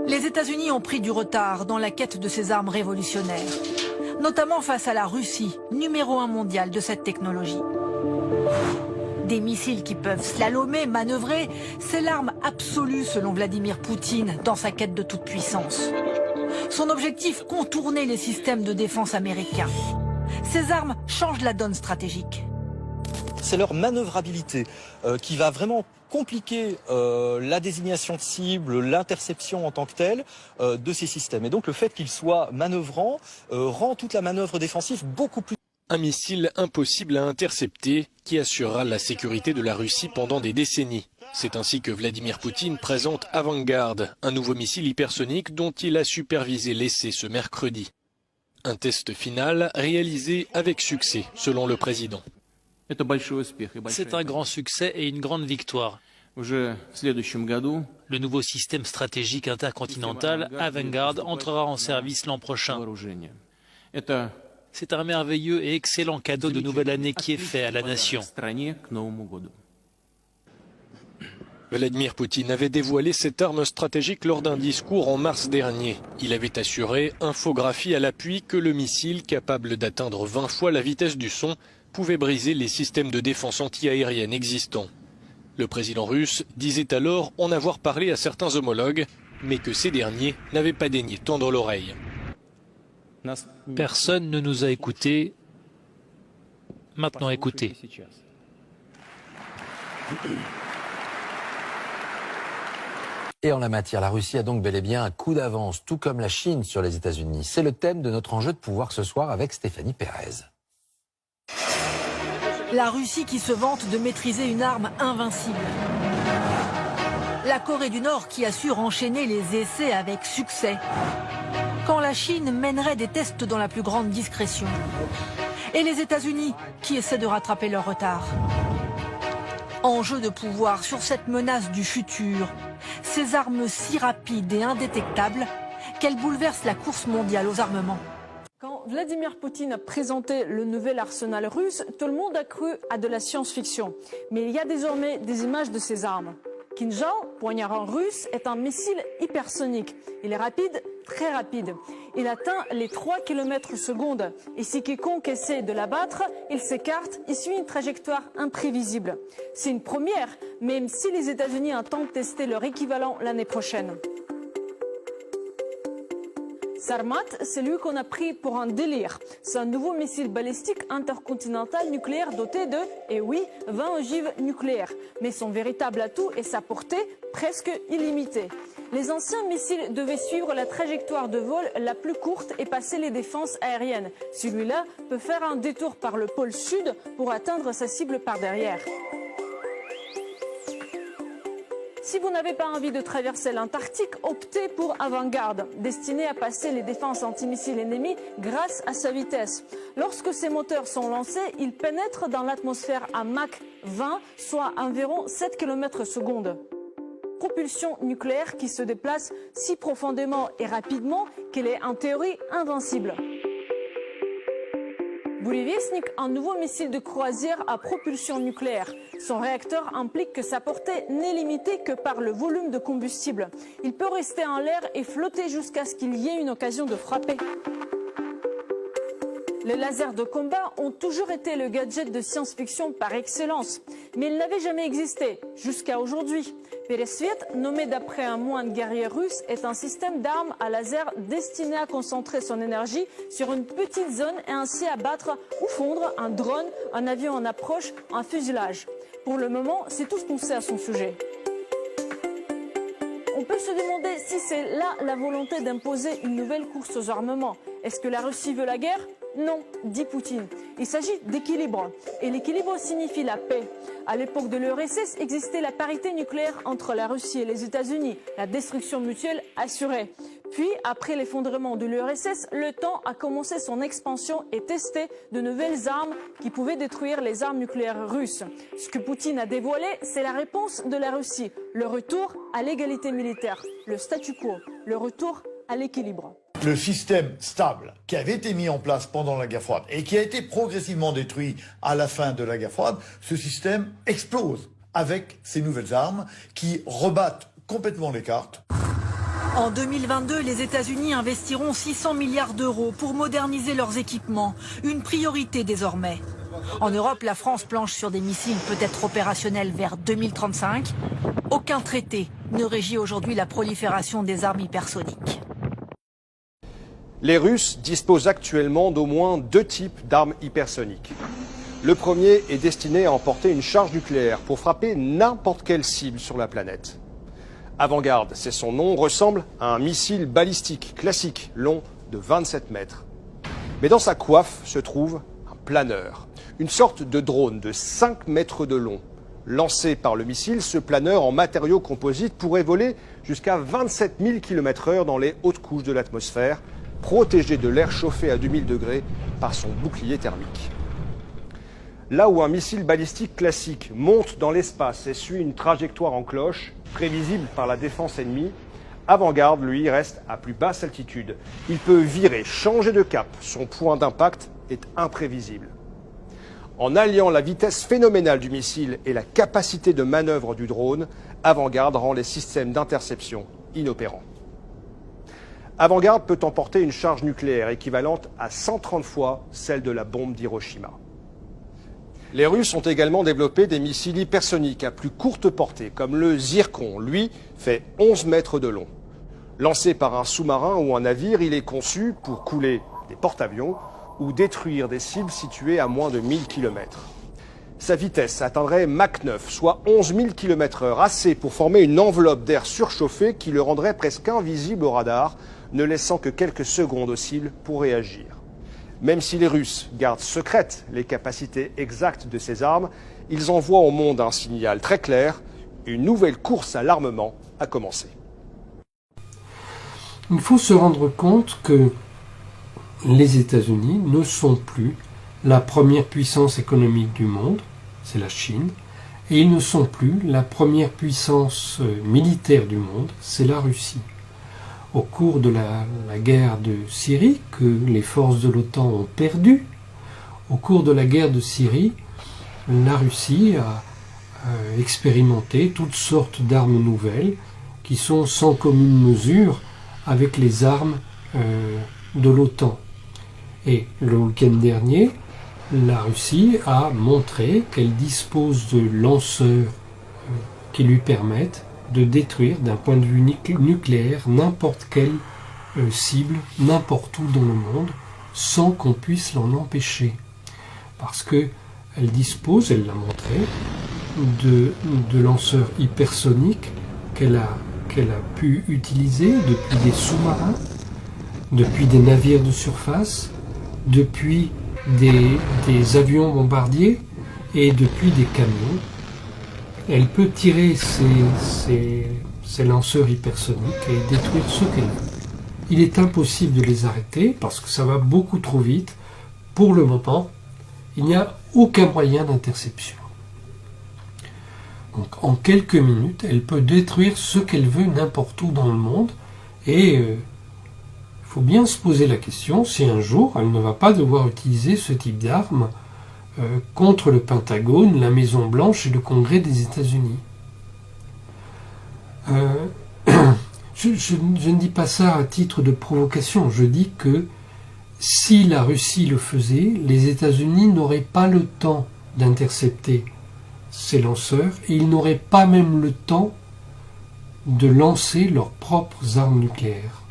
Les États-Unis ont pris du retard dans la quête de ces armes révolutionnaires, notamment face à la Russie, numéro 1 mondial de cette technologie. Des missiles qui peuvent slalomer, manœuvrer, c'est l'arme absolue selon Vladimir Poutine dans sa quête de toute puissance. Son objectif, contourner les systèmes de défense américains. Ces armes changent la donne stratégique. C'est leur manœuvrabilité qui va vraiment compliquer la désignation de cible, l'interception en tant que telle de ces systèmes. Et donc le fait qu'ils soient manœuvrants rend toute la manœuvre défensive beaucoup plus... Un missile impossible à intercepter qui assurera la sécurité de la Russie pendant des décennies. C'est ainsi que Vladimir Poutine présente Avangard, un nouveau missile hypersonique dont il a supervisé l'essai ce mercredi. Un test final réalisé avec succès, selon le président. C'est un grand succès et une grande victoire. Le nouveau système stratégique intercontinental Avangard entrera en service l'an prochain. C'est un merveilleux et excellent cadeau de nouvelle année qui est fait à la nation. Vladimir Poutine avait dévoilé cette arme stratégique lors d'un discours en mars dernier. Il avait assuré, infographie à l'appui, que le missile, capable d'atteindre 20 fois la vitesse du son, pouvait briser les systèmes de défense antiaérienne existants. Le président russe disait alors en avoir parlé à certains homologues, mais que ces derniers n'avaient pas daigné tendre l'oreille. Personne ne nous a écoutés. Maintenant écoutez. Et en la matière, la Russie a donc bel et bien un coup d'avance, tout comme la Chine sur les États-Unis. C'est le thème de notre enjeu de pouvoir ce soir avec Stéphanie Pérez. La Russie qui se vante de maîtriser une arme invincible. La Corée du Nord qui assure enchaîner les essais avec succès. Quand la Chine mènerait des tests dans la plus grande discrétion. Et les États-Unis qui essaient de rattraper leur retard. Enjeu de pouvoir sur cette menace du futur. Ces armes si rapides et indétectables qu'elles bouleversent la course mondiale aux armements. Quand Vladimir Poutine a présenté le nouvel arsenal russe, tout le monde a cru à de la science-fiction. Mais il y a désormais des images de ces armes. Kinjal, poignard russe, est un missile hypersonique. Il est rapide, très rapide. Il atteint les 3 km/s. Et si quiconque essaie de l'abattre, il s'écarte et suit une trajectoire imprévisible. C'est une première, même si les États-Unis entendent tester leur équivalent l'année prochaine. Sarmat, c'est lui qu'on a pris pour un délire. C'est un nouveau missile balistique intercontinental nucléaire doté de, et oui, 20 ogives nucléaires. Mais son véritable atout est sa portée presque illimitée. Les anciens missiles devaient suivre la trajectoire de vol la plus courte et passer les défenses aériennes. Celui-là peut faire un détour par le pôle sud pour atteindre sa cible par derrière. Si vous n'avez pas envie de traverser l'Antarctique, optez pour Avangard, destiné à passer les défenses antimissiles ennemies grâce à sa vitesse. Lorsque ces moteurs sont lancés, ils pénètrent dans l'atmosphère à Mach 20, soit environ 7 km/s. Propulsion nucléaire qui se déplace si profondément et rapidement qu'elle est en théorie invincible. Burevestnik, un nouveau missile de croisière à propulsion nucléaire. Son réacteur implique que sa portée n'est limitée que par le volume de combustible. Il peut rester en l'air et flotter jusqu'à ce qu'il y ait une occasion de frapper. Les lasers de combat ont toujours été le gadget de science-fiction par excellence, mais ils n'avaient jamais existé, jusqu'à aujourd'hui. Peresviet, nommé d'après un moine guerrier russe, est un système d'armes à laser destiné à concentrer son énergie sur une petite zone et ainsi abattre ou fondre un drone, un avion en approche, un fuselage. Pour le moment, c'est tout ce qu'on sait à son sujet. On peut se demander si c'est là la volonté d'imposer une nouvelle course aux armements. Est-ce que la Russie veut la guerre ? Non, dit Poutine. Il s'agit d'équilibre. Et l'équilibre signifie la paix. À l'époque de l'URSS, existait la parité nucléaire entre la Russie et les États-Unis, la destruction mutuelle assurée. Puis, après l'effondrement de l'URSS, l'OTAN a commencé son expansion et testé de nouvelles armes qui pouvaient détruire les armes nucléaires russes. Ce que Poutine a dévoilé, c'est la réponse de la Russie. Le retour à l'égalité militaire, le statu quo, le retour à l'équilibre. Le système stable qui avait été mis en place pendant la guerre froide et qui a été progressivement détruit à la fin de la guerre froide, ce système explose avec ces nouvelles armes qui rebattent complètement les cartes. En 2022, les États-Unis investiront 600 milliards d'euros pour moderniser leurs équipements. Une priorité désormais. En Europe, la France planche sur des missiles peut-être opérationnels vers 2035. Aucun traité ne régit aujourd'hui la prolifération des armes hypersoniques. Les Russes disposent actuellement d'au moins 2 types d'armes hypersoniques. Le premier est destiné à emporter une charge nucléaire pour frapper n'importe quelle cible sur la planète. Avant-Garde, c'est son nom, ressemble à un missile balistique classique, long de 27 mètres. Mais dans sa coiffe se trouve un planeur, une sorte de drone de 5 mètres de long. Lancé par le missile, ce planeur en matériaux composites pourrait voler jusqu'à 27 000 km/h dans les hautes couches de l'atmosphère, protégé de l'air chauffé à 2000 degrés par son bouclier thermique. Là où un missile balistique classique monte dans l'espace et suit une trajectoire en cloche, prévisible par la défense ennemie, Avant-Garde, lui, reste à plus basse altitude. Il peut virer, changer de cap. Son point d'impact est imprévisible. En alliant la vitesse phénoménale du missile et la capacité de manœuvre du drone, Avant-Garde rend les systèmes d'interception inopérants. Avant-Garde peut emporter une charge nucléaire équivalente à 130 fois celle de la bombe d'Hiroshima. Les Russes ont également développé des missiles hypersoniques à plus courte portée, comme le Zircon. Lui, fait 11 mètres de long. Lancé par un sous-marin ou un navire, il est conçu pour couler des porte-avions ou détruire des cibles situées à moins de 1000 km. Sa vitesse atteindrait Mach 9, soit 11 000 km/h, assez pour former une enveloppe d'air surchauffé qui le rendrait presque invisible au radar, ne laissant que quelques secondes aux cibles pour réagir. Même si les Russes gardent secrètes les capacités exactes de ces armes, ils envoient au monde un signal très clair, une nouvelle course à l'armement a commencé. Il faut se rendre compte que les États-Unis ne sont plus la première puissance économique du monde, c'est la Chine, et ils ne sont plus la première puissance militaire du monde, c'est la Russie. Au cours de la guerre de Syrie, que les forces de l'OTAN ont perdu, au cours de la guerre de Syrie, la Russie a expérimenté toutes sortes d'armes nouvelles qui sont sans commune mesure avec les armes de l'OTAN. Et le week-end dernier, la Russie a montré qu'elle dispose de lanceurs qui lui permettent de détruire d'un point de vue nucléaire n'importe quelle cible, n'importe où dans le monde, sans qu'on puisse l'en empêcher. Parce qu'elle dispose, elle l'a montré, de lanceurs hypersoniques qu'elle a pu utiliser depuis des sous-marins, depuis des navires de surface, depuis des avions bombardiers et depuis des camions. Elle peut tirer ces lanceurs hypersoniques et détruire ce qu'elle veut. Il est impossible de les arrêter parce que ça va beaucoup trop vite. Pour le moment, il n'y a aucun moyen d'interception. Donc en quelques minutes, elle peut détruire ce qu'elle veut n'importe où dans le monde. Et il faut bien se poser la question si un jour elle ne va pas devoir utiliser ce type d'armes contre le Pentagone, la Maison-Blanche et le Congrès des États-Unis. Je ne dis pas ça à titre de provocation, je dis que si la Russie le faisait, les États-Unis n'auraient pas le temps d'intercepter ces lanceurs et ils n'auraient pas même le temps de lancer leurs propres armes nucléaires.